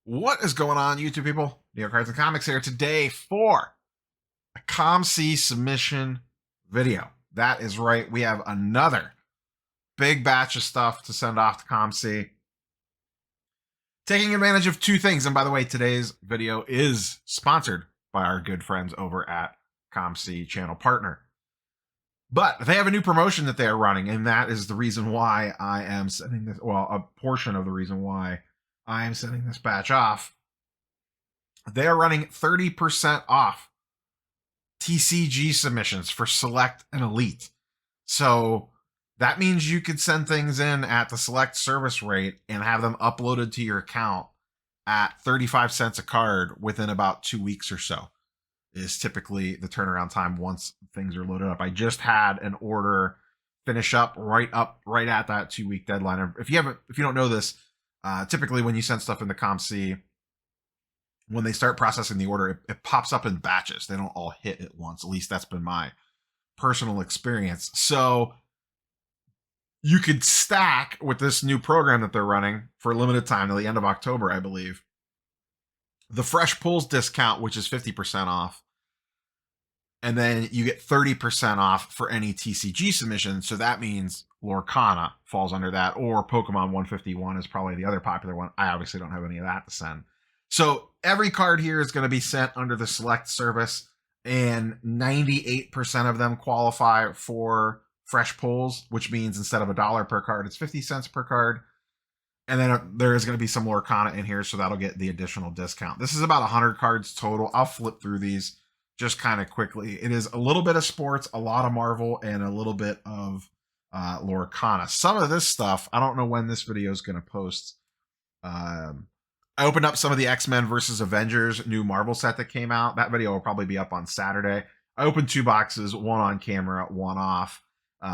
What is going on, YouTube people? Neo Cards and Comics here today for a COMC submission video. That is right. We have another big batch of stuff to send off to COMC. Taking advantage of two things. And by the way, today's video is sponsored by our good friends over at COMC Channel Partner. But they have a new promotion that they are running, and that is the reason why I am sending this, well, a portion of the reason why I am sending this batch off. They are running 30% off TCG submissions for Select and Elite. So that means you could send things in at the Select service rate and have them uploaded to your account at 35 cents a card within about 2 weeks or so is typically the turnaround time once things are loaded up. I just had an order finish up right at that 2 week deadline. If you don't know this, typically when you send stuff into COMC, when they start processing the order, it pops up in batches. They don't all hit at once. At least that's been my personal experience. So you could stack with this new program that they're running for a limited time till the end of October, I believe. The Fresh Pulls discount, which is 50% off. And then you get 30% off for any TCG submission. So that means Lorcana falls under that, or Pokemon 151 is probably the other popular one. I obviously don't have any of that to send. So every card here is going to be sent under the Select service, and 98% of them qualify for Fresh Pulls, which means instead of $1 per card, it's 50 cents per card. And then there is going to be some Lorcana in here, so that'll get the additional discount. This is about 100 cards total. I'll flip through these just kind of quickly. It is a little bit of sports, a lot of Marvel, and a little bit of Lorcana. Some of this stuff, I don't know when this video is going to post. I opened up some of the X-Men versus Avengers new Marvel set that came out. That video will probably be up on Saturday. I opened 2 boxes, one on camera, one off.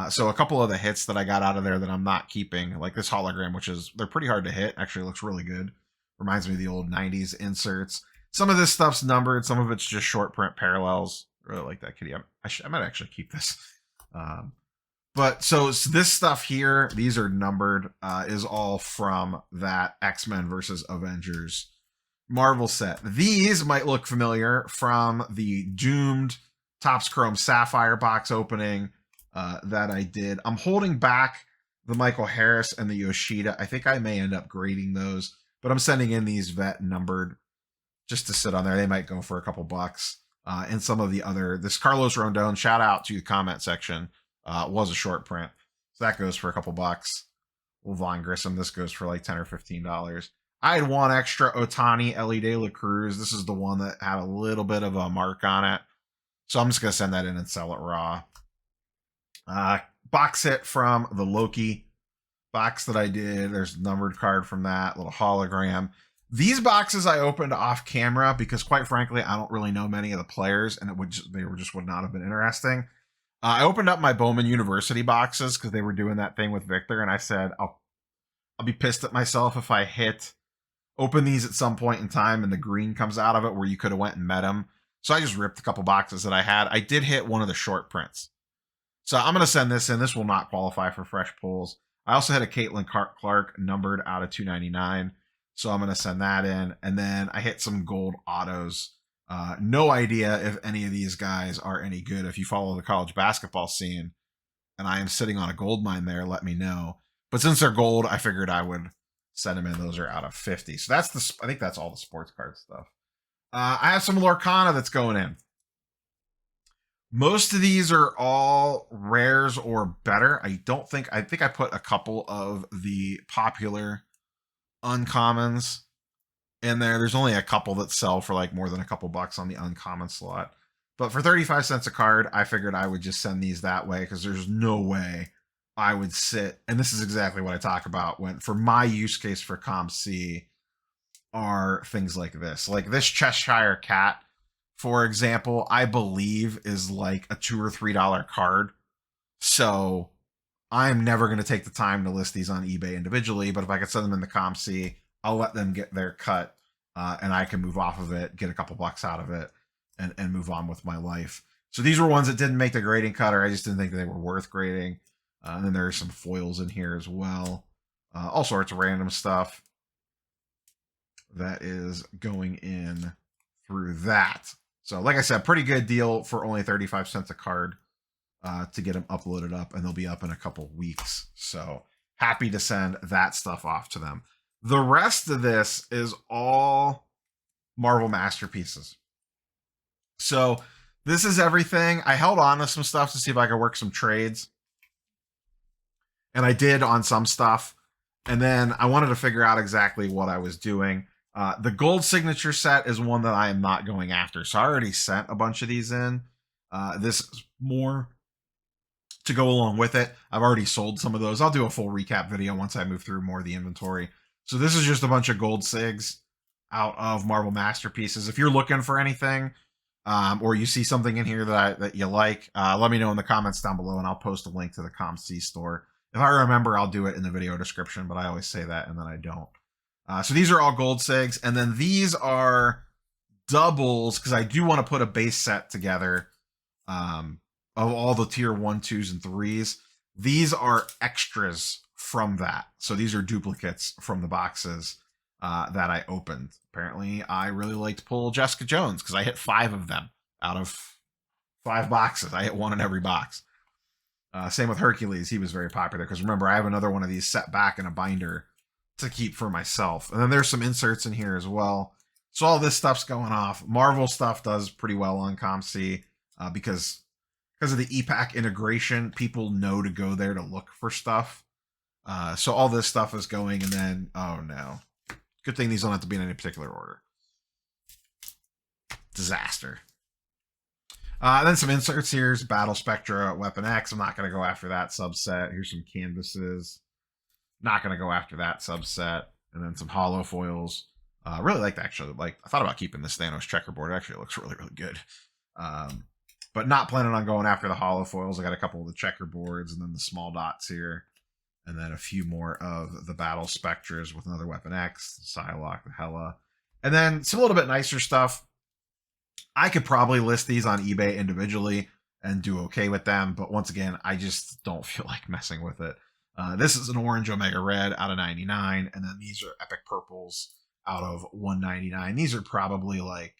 So a couple of the hits that I got out of there that I'm not keeping, like this hologram, which is, they're pretty hard to hit. Actually looks really good. Reminds me of the old 90s inserts. Some of this stuff's numbered. Some of it's just short print parallels. Really like that kitty. I might actually keep this. But so this stuff here, these are numbered, is all from that X-Men versus Avengers Marvel set. These might look familiar from the Doomed Topps Chrome Sapphire box opening that I did. I'm holding back the Michael Harris and the Yoshida. I think I may end up grading those, but I'm sending in these vet numbered just to sit on there. They might go for a couple bucks. And some of the other, this Carlos Rondon, shout out to the comment section, was a short print. So that goes for a couple bucks. Vaughn Grissom, this goes for like $10 or $15. I had one extra Otani Ellie De La Cruz. This is the one that had a little bit of a mark on it. So I'm just going to send that in and sell it raw. Box hit from the Loki box that I did. There's a numbered card from that, little hologram. These boxes I opened off camera because, quite frankly, I don't really know many of the players, and they would not have been interesting. I opened up my Bowman University boxes because they were doing that thing with Victor, and I said I'll be pissed at myself if I open these at some point in time and the green comes out of it where you could have went and met him. So I just ripped a couple boxes that I had. I did hit one of the short prints. So I'm going to send this in. This will not qualify for Fresh Pulls. I also had a Caitlin Clark numbered out of 299. So I'm going to send that in. And then I hit some gold autos. No idea if any of these guys are any good. If you follow the college basketball scene and I am sitting on a gold mine there, let me know. But since they're gold, I figured I would send them in. Those are out of 50. So I think that's all the sports card stuff. I have some Lorcana that's going in. Most of these are all rares or better. I think I put a couple of the popular uncommons in there. There's only a couple that sell for like more than a couple bucks on the uncommon slot. But for 35 cents a card, I figured I would just send these that way because there's no way I would sit. And this is exactly what I talk about when, for my use case for COMC, are things like this. Like this Cheshire Cat, for example, I believe is like a $2 or $3 card. So I'm never going to take the time to list these on eBay individually, but if I could send them in the COMC, I'll let them get their cut, and I can move off of it, get a couple bucks out of it, and move on with my life. So these were ones that didn't make the grading cut, or I just didn't think they were worth grading. And then there's some foils in here as well. All sorts of random stuff. that is going in through that. So like I said, pretty good deal for only 35 cents a card to get them uploaded up, and they'll be up in a couple weeks. So happy to send that stuff off to them. The rest of this is all Marvel Masterpieces. So this is everything. I held on to some stuff to see if I could work some trades. And I did on some stuff. And then I wanted to figure out exactly what I was doing. The gold signature set is one that I am not going after. So I already sent a bunch of these in. This is more to go along with it. I've already sold some of those. I'll do a full recap video once I move through more of the inventory. So this is just a bunch of gold sigs out of Marvel Masterpieces. If you're looking for anything, or you see something in here that you like, let me know in the comments down below, and I'll post a link to the COMC store. If I remember, I'll do it in the video description, but I always say that and then I don't. So these are all gold sigs, and then these are doubles, because I do want to put a base set together of all the tier 1, 2s, and 3s. These are extras from that. So these are duplicates from the boxes that I opened. Apparently, I really liked to pull Jessica Jones because I hit 5 of them out of 5 boxes. I hit 1 in every box. Same with Hercules. He was very popular because remember, I have another one of these set back in a binder to keep for myself. And then there's some inserts in here as well. So all this stuff's going off. Marvel stuff does pretty well on COMC because of the EPAC integration. People know to go there to look for stuff. So all this stuff is going, and then, oh no. Good thing these don't have to be in any particular order. Disaster. Then some inserts. Here's Battle Spectra, Weapon X. I'm not going to go after that subset. Here's some canvases. Not going to go after that subset. And then some hollow foils. Really liked, actually. I thought about keeping this Thanos checkerboard. It actually looks really, really good. But not planning on going after the hollow foils. I got a couple of the checkerboards and then the small dots here. And then a few more of the Battle Spectras with another Weapon X, the Psylocke, the Hela. And then some a little bit nicer stuff. I could probably list these on eBay individually and do okay with them. But once again, I just don't feel like messing with it. This is an orange Omega Red out of 99. And then these are Epic Purples out of 199. These are probably like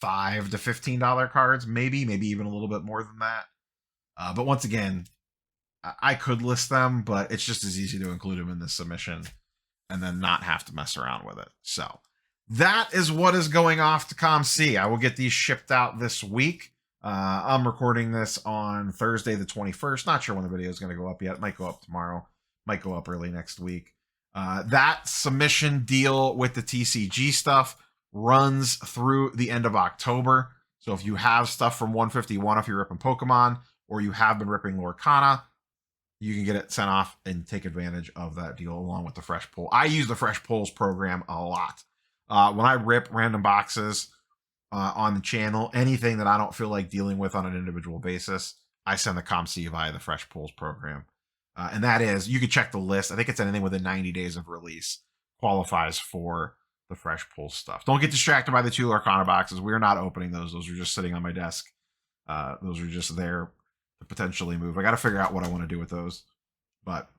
$5 to $15 cards, maybe even a little bit more than that. But once again, I could list them, but it's just as easy to include them in this submission and then not have to mess around with it. So that is what is going off to COMC. I will get these shipped out this week. I'm recording this on Thursday, the 21st. Not sure when the video is going to go up yet. It might go up tomorrow. Might go up early next week. That submission deal with the TCG stuff runs through the end of October. So if you have stuff from 151, if you're ripping Pokemon, or you have been ripping Lorcana, you can get it sent off and take advantage of that deal along with the Fresh Pull. I use the Fresh Pulls program a lot. When I rip random boxes on the channel, anything that I don't feel like dealing with on an individual basis, I send the COMC via the Fresh Pulls program. And that is, you can check the list. I think it's anything within 90 days of release qualifies for the Fresh Pulls stuff. Don't get distracted by the 2 Lorcana boxes. We're not opening those. Those are just sitting on my desk. Those are just there to potentially move. I got to figure out what I want to do with those. But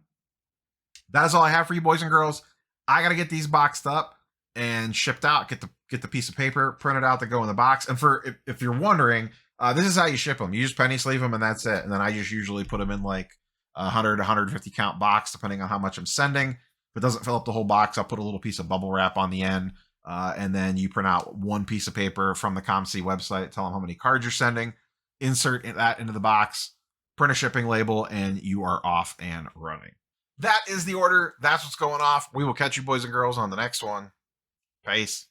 that is all I have for you, boys and girls. I got to get these boxed up and shipped out. Get the piece of paper printed out to go in the box. And for if you're wondering, this is how you ship them. You just penny sleeve them, and that's it. And then I just usually put them in like 100 to 150 count box, depending on how much I'm sending. If it doesn't fill up the whole box, I'll put a little piece of bubble wrap on the end. And then you print out 1 piece of paper from the COMC website, tell them how many cards you're sending, insert that into the box, print a shipping label, and you are off and running. That is the order. That's what's going off. We will catch you, boys and girls, on the next one. Peace.